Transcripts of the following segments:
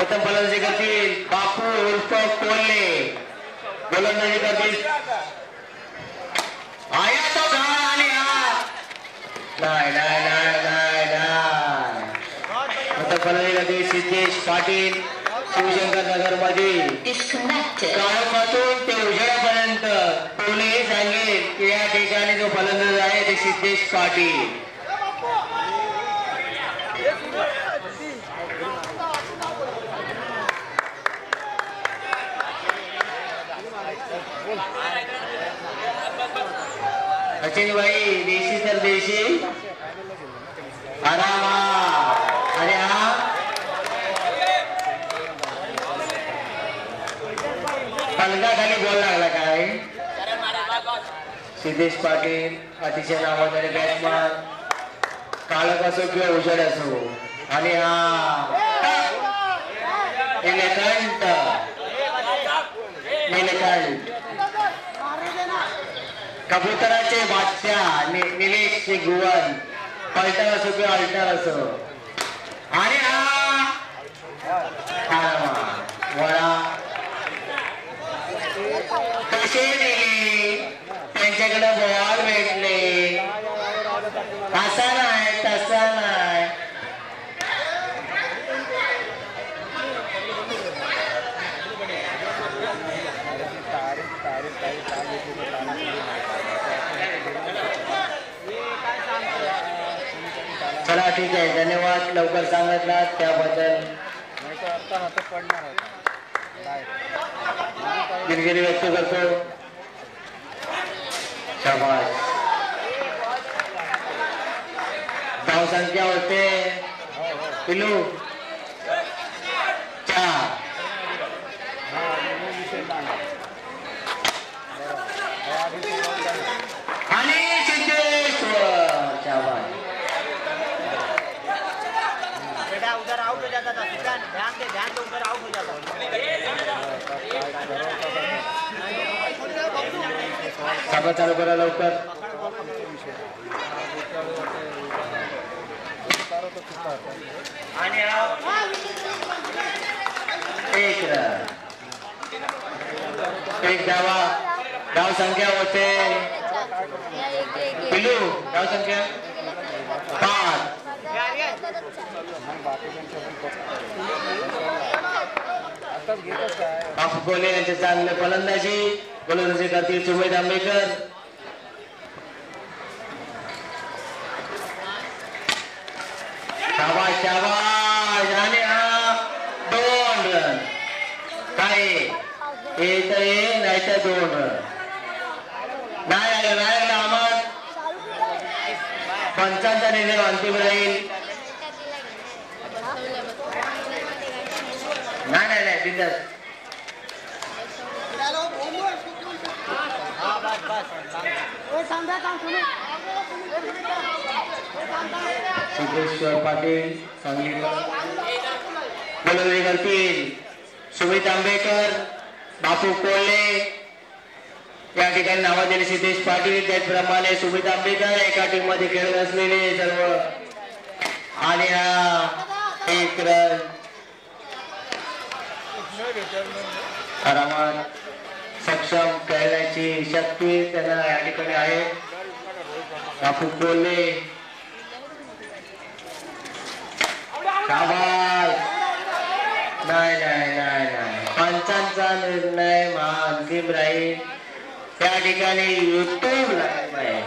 प्रथम फलंदाजी करतील बापू उर्फ कोल्हे. गोलंदाजी करतील आया तो आणि नाही नाही नाही नाही नाही. प्रथम फलंदाजी करतील सिद्धेश पाटील शिवशंकर नगर मधील काळोखातून ते उजेडापर्यंत कोणीही सांगेल की या ठिकाणी जो फलंदाज आहे ते सिद्धेश पाटील. सचिन भाई देशी तर देशी आरामा. अरे हा खाली बॉल लागला काय. सिद्धेश पाटील अतिशय नावाजलेले बॅट्समन काळोख असो किंवा उजेड असो. आणि हा नीलकंठ नीलकंठ कबुतराचे बादशाह निलेश गुवन पलटर असो किंवा अल्टर असो. आणि वडा कसे नेले त्यांच्याकडे बॉल भेटले. असा नाही तसा नाही. चला ठीक आहे धन्यवाद लवकर सांगितला त्याबद्दल दिलगिरी व्यक्त करतो. शाबास. धाव संख्या होते पिलू 4. आणि सिद्धेश्वर शाबास. उधर आउट हो जाता था. ध्यान दे उधर आउट हो जाता. सभा चालू करा लवकर. एक धावा. धाव संख्या होते पिलू धाव संख्या 5. बापू कोल्हे यांचे चांगले गोलंदाजी करतील सुमेध आंबेकर. शाबाश शाबाश. आणि 2 रन. काय येत नाही तर 2 रन नाही आलं अहमद. पंचांचा निर्णय अंतिम राहील. नाही बिंदास. सिद्धेश्वर पाटील सांगली गोलंदाजी करतील सुमित आंबेकर बापू कोल्हे. या ठिकाणी नावाजलेले सिद्धेश पाटील त्याचप्रमाणे सुमित आंबेकर एका टीम मध्ये खेळत असलेले सर्व. आणि हा 1 रन. आरामात सक्षम खेळण्याची शक्ती त्यांना या ठिकाणी आहे. बापू कोल्हे शाबास. नाही पंचांचा निर्णय अंतिम राहील. त्या ठिकाणी युट्यूब लाईव्ह आहे.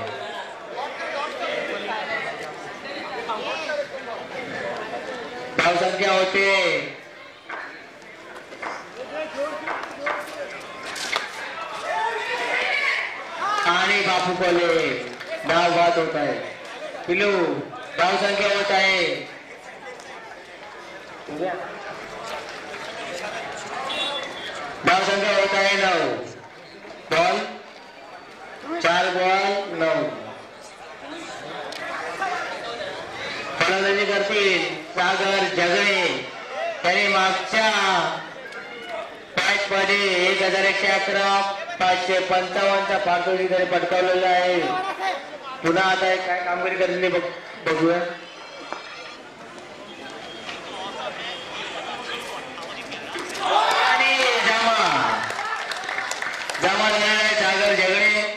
धाव संख्या होते आणि बापू कोल्हे धाव बाद होत आहे. पिलू धाव संख्या होत आहे धाव संख्या होत आहे 9 बॉल 4 बॉल 9. फलंदाजी करतील सागर जगळे. त्याने मागच्या मॅच मध्ये 1111 555चा पारितोषिक तरी पटकावलेला आहे. पुन्हा आता काय कामगिरी करणे बघूया. बॉल मिळालाय सागर झगडे.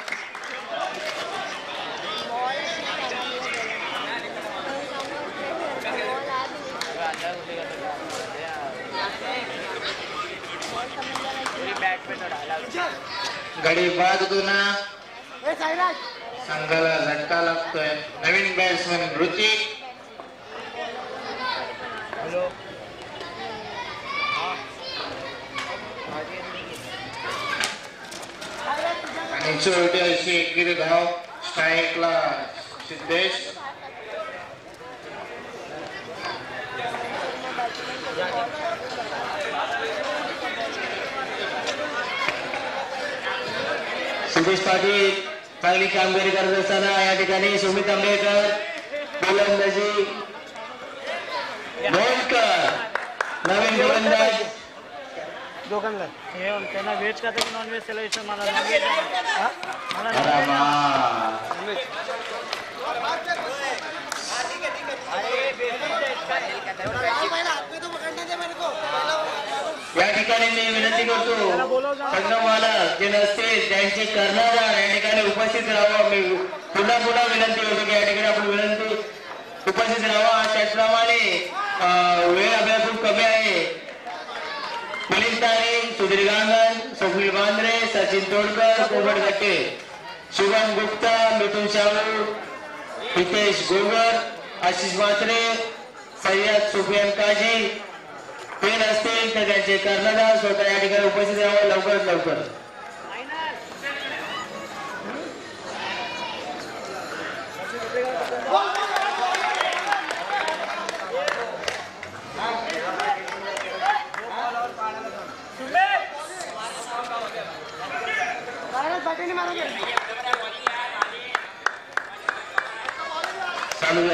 गडी बाद होतो ना, संघाला झटका लागतोय. नवीन बॅट्समन ऋतिक. आणि शेवटी अशी एकेरी धाव स्ट्राईकला सिद्धेश. सिद्धेश पाटील चांगली कामगिरी करत असताना या ठिकाणी सुमित आंबेकर गोलंदाजी. बोलकर नवीन गोलंदाज. दोघांना त्यांना व्हेज का नॉन व्हेज सेलिब्रेशन मला या ठिकाणी मी विनंती करतो संघ मालक जे नसतील त्यांचे कर्णधार या ठिकाणी उपस्थित राहावं. मी पुन्हा विनंती करतो की या ठिकाणी आपण विनंती उपस्थित राहावा. त्याचप्रमाणे वेळ आपल्याला खूप कमी आहे. मिलिंद तारे, सुधीर गांगण, स्वप्नील बांद्रे, सचिन तोडकर, पोपट गट्टे, शुभम गुप्ता, मिथुन शाहू, हितेश गोगर, आशिष म्हात्रे, सय्यद सुफियान काजी ते नसतील तर त्यांचे कर्णधार स्वतः या ठिकाणी उपस्थित राहावं लवकरात लवकर.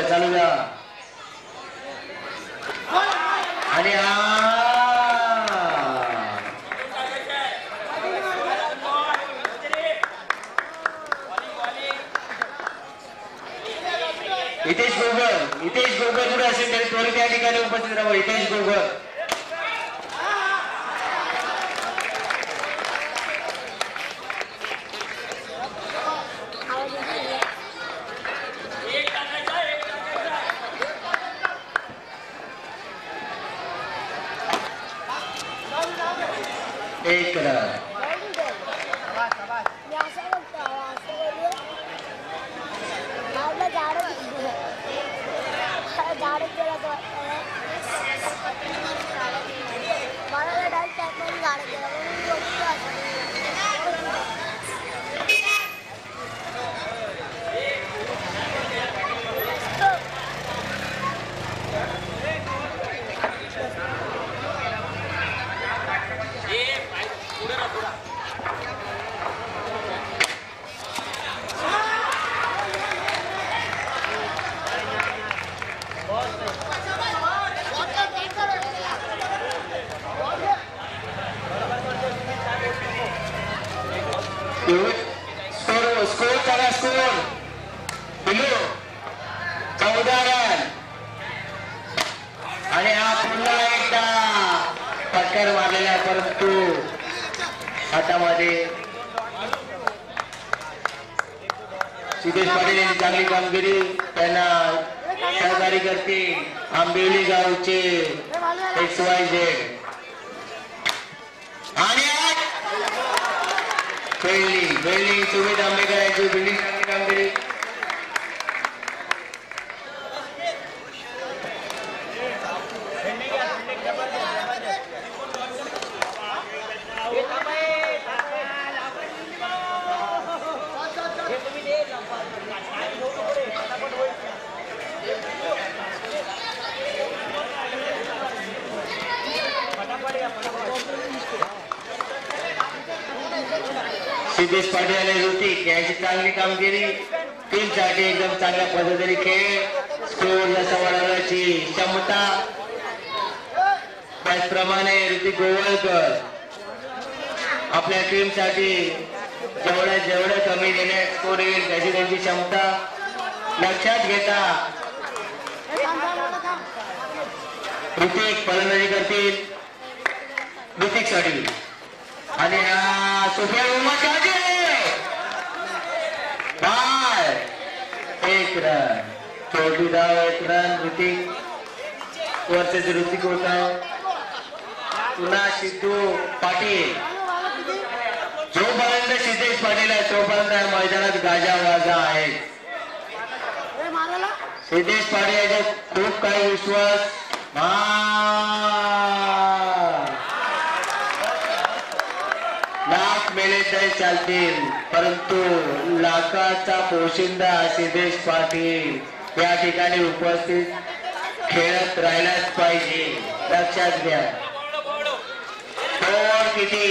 चालू द्या आणि हितेश गोगर कुठे असेल तरी त्वरित त्या ठिकाणी उपस्थित राहावं. हितेश गोगर एक रन. स्कोर करा. Score below 14 run. आणि हा पुन्हा एकदा फटकार मारलेला परंतु हातामध्ये सिद्धेश पाटील यांची चांगली कामगिरी. त्यांना सहकारी करते आंबिवली गावचे XYZ. आणि वेळी सुमित आंबेकर यांची बिल्डिंग चांगली कामगिरी. सिद्धेश पाटील आणि ऋतिक यांची चांगली कामगिरी. टीमसाठी एकदम चांगल्या पद्धतीने खेळ. स्कोर जास्त वाढवण्याची क्षमता. त्याचप्रमाणे ऋतिक गोवळकर आपल्या टीमसाठी जेवढ्या कमी देण्यात स्कोर येईल त्याची त्यांची क्षमता लक्षात घेता ऋतिक फलंदाजी करतील. ऋतिक साठी आणि हा सोफिया मोहम्मद बाय 1 रन. छोटी धाव 1 रन. ऋतिक वर्षाचे ऋतिक होता. पुन्हा सिद्धू पाटील. जोपर्यंत सिद्धेश पाटील आहे तोपर्यंत मैदानात गाजा वाजा आहे. सिद्धेश पाटील याचे खूप काही विश्वास. लाख मेले तरी चालतील परंतु लाखाचा पोशिंदा सिद्धेश पाटील या ठिकाणी उपस्थित खेळत राहिलाच पाहिजे. लक्षात घ्या. स्कोर किती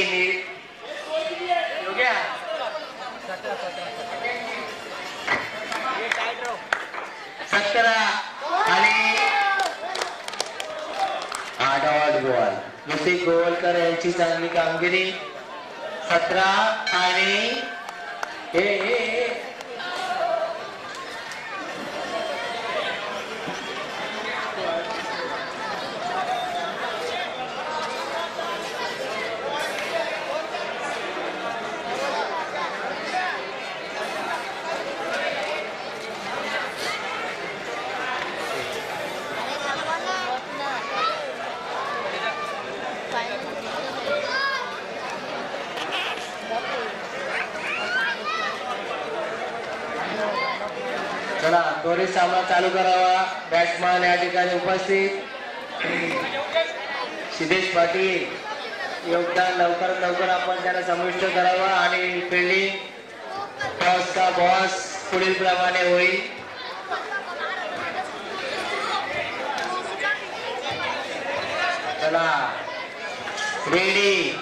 17 आणि 8 गोल. ऋतिक गोवलकर यांची चांगली कामगिरी. 17 आणि चला त्वरित सामना चालू करावा. बॅट्समॅन या ठिकाणी उपस्थित. सिद्धेश पाटील योगदान लवकरात लवकर आपण त्यांना समाविष्ट करावा आणि फिल्डिंग टॉसचा बॉस पुढील प्रमाणे होईल. चला रेडी.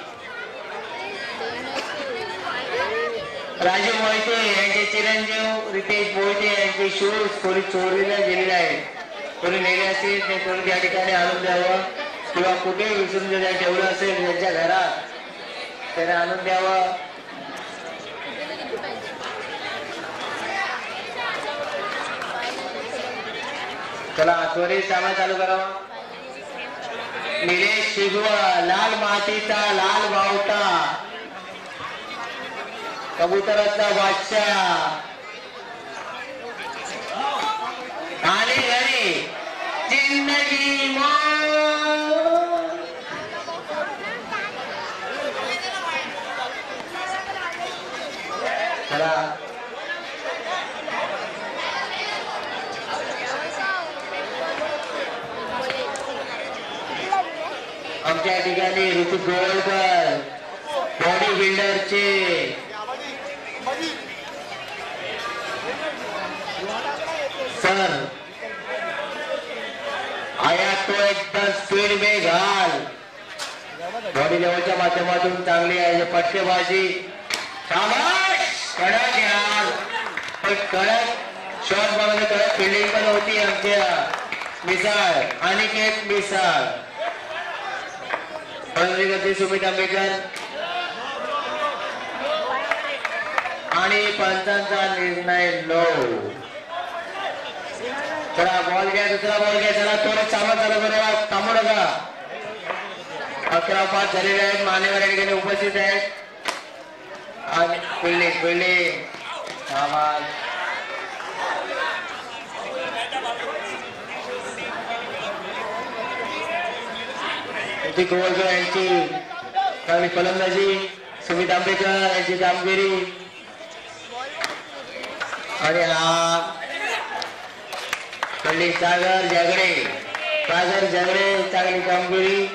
राजू मोहिते यांचे चिरंजीव रितेश मोहिते यांचे शूज थोडी चोरीला गेलेले आहेत. कोणी नेले असतील ते कोणी त्या ठिकाणी आणून द्यावं किंवा कुठे विसरून जर ठेवलं असेल त्यांच्या घरात त्याने आणून द्यावं. चला त्वरित सामना चालू करावा. निलेश शिगवा लाल मातीचा लाल बावटा कबुतराचा बादशाह आणि घरी जिंदगी चला आमच्या ठिकाणी ऋतू गोवलकर बॉडी बिल्डरचे सर आया तो एकदम स्पीड में घाल. बॉडी लेवलच्या माध्यमातून चांगली आहे पट्टेबाजी. कडक यार पण कडक शॉट बघायला कडक फिल्डिंग पण होती आमच्या मिसाळ अनिकेत मिसाळ. फलंदाजी सुमित आंबेकर आणि पंचांचा निर्णय लो. चला बॉल घ्या. दुसरा बॉल घ्या. चला थोडं सामना चालू करूया. थांबू नका. 11 पास झालेले आहेत. मान्यवर या ठिकाणी उपस्थित आहेत. आणि फिल्डिंग आवाज ऋतिक गोवलकर यांची चांगली फलंदाजी. सुमित आंबेकर यांची कामगिरी आणि हा पंडित सागर जगडे चांगली कामगिरी.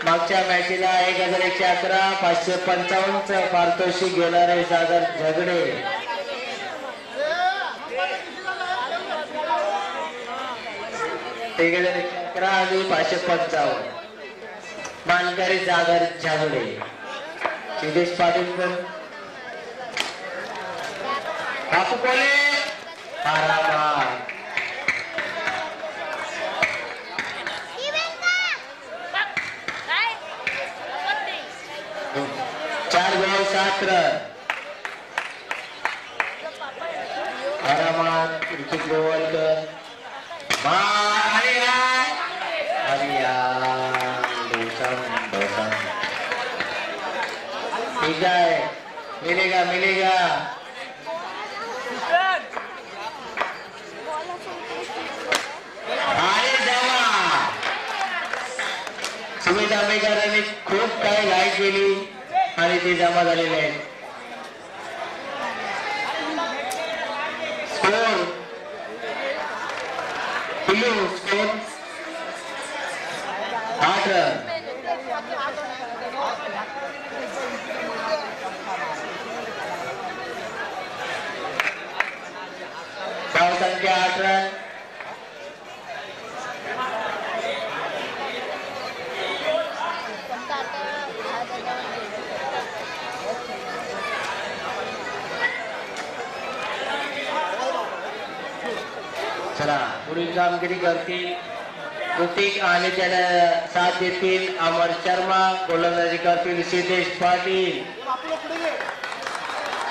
मागच्या मॅचला 1111 555 पारितोषिक घेणारे सागर जगडे. एक 1111 आणि 555 मानकरी सागर जगडे. सिद्धेश पाटील पण बापू कोले आरामात. चार बॉल 7 रन आरामात. ऋतिक गोवलकर रुक जाए, मिलेगा मिलेगा। आणि जमा सुमित आंबेकरांनी खूप काही घाई केली आणि ते जमा झालेले आहेत. स्कोर पिल्लू स्कोर 8 रन. धाव संख्या 8 रन. चला पुढील कामगिरी करतील ऋतिक आणि त्याला साथ देतील अमर शर्मा. गोलंदाजी करतील सिद्धेश पाटील.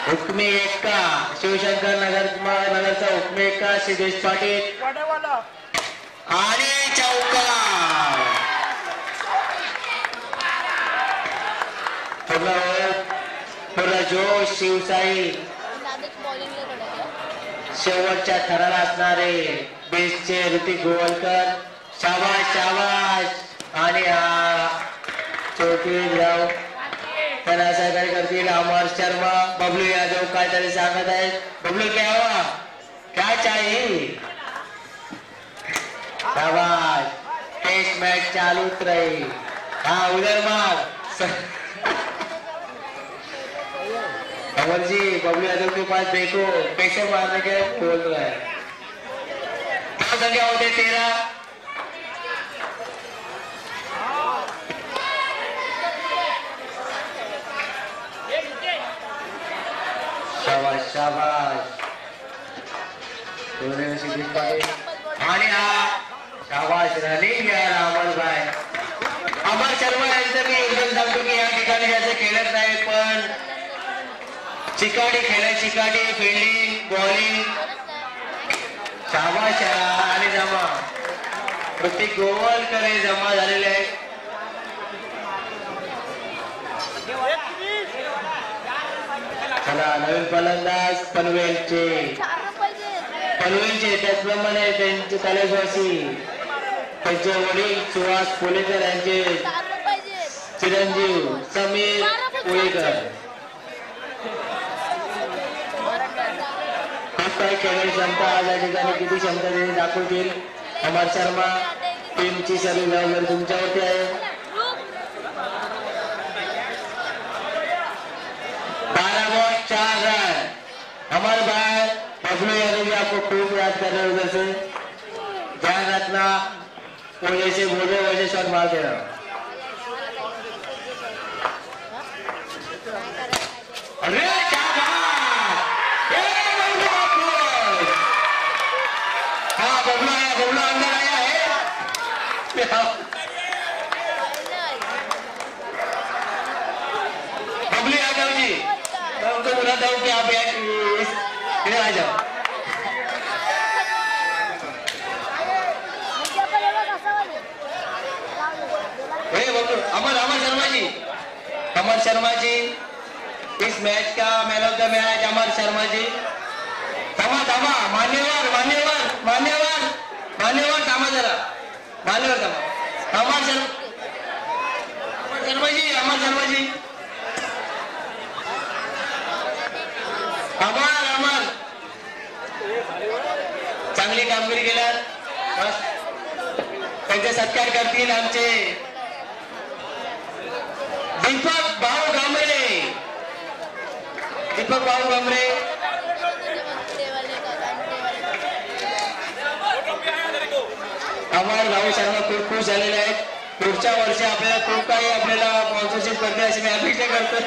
हुकमी एक्का शिवशंकर नगरचा हुकमी एक्का सिद्धेश पाटील आणि चौकार. पूर्ण जोश शिवसाई. शेवटच्या थराला असणारे बेसचे ऋतिक गोवलकर. शाबाश शाबाश. आणि हा छोटी धाव त्यांना सहकार्य करतील अमर शर्मा. बबलू यादव काहीतरी सांगत आहेत. बबलू क्या हुआ, क्या चाहिए? शाबाश. टेस्ट मैच चालूच रही. हाँ उधर मार. अमर जी बबलू यादव के पास देखो कैसे मारने के बोल रहा है. संख्या होते 13. शाबाश शाबाश. सिद्धेश पाटील आणि हा शाबाश रनिंग यार अमरभाई. अमर शर्मा यांचं मी एकदम सांगतो की या ठिकाणी ज्याचे खेळत नाही पण चिकाटी खेळ, चिकाटी फिल्डिंग बॉलिंग. शाबाश आणि जमा ऋतिक गोवलकर जमा झालेले आहेत. चला नवीन फलंदाज पनवेलचे त्याचप्रमाणे त्यांचे कलेश्वासी त्यांचे वडील सुहास पोलेकर यांचे चिरंजीव समीर पोलेकर. खूप काही खेळण्याची क्षमता आज या ठिकाणी किती क्षमता त्यांनी दाखवतील. अमर शर्मा टीमची सर्व जबाबदारी तुमच्यावरती आहे. 12 बॉल 4 रन. अमर भाई बबलू यादव भी आपको खूब याद कर रहे उधर से. ध्यान रखना वो जैसे बोले वैसे शॉट मार देना. अरे क्या बात. हाँ बबलू अंदर आया है. बबलू यादव जी मैं उनको बुलाता हूँ कि आप इधर आ जाओ. अमर शर्मा जी इस मैच का मैन ऑफ द मैच अमर शर्मा जी. थांबा थांबा मान्यवर मान्यवर मान्यवर मान्यवर थांबा जरा. मान्यवर थांबा. अमर शर्मा जी अमर शर्मा जी अमर अमर चांगली कामगिरी केल्यात. त्यांचे सत्कार करतील आमचे दीपक भाऊ गांभरे. दीपक भाऊ गांभरे अमर भाऊ शर्मा खूप खुश झालेले आहेत. पुढच्या वर्षी आपल्याला खूप काही आपल्याला स्पॉन्सरशिप करते अशी मी अपेक्षा करतो.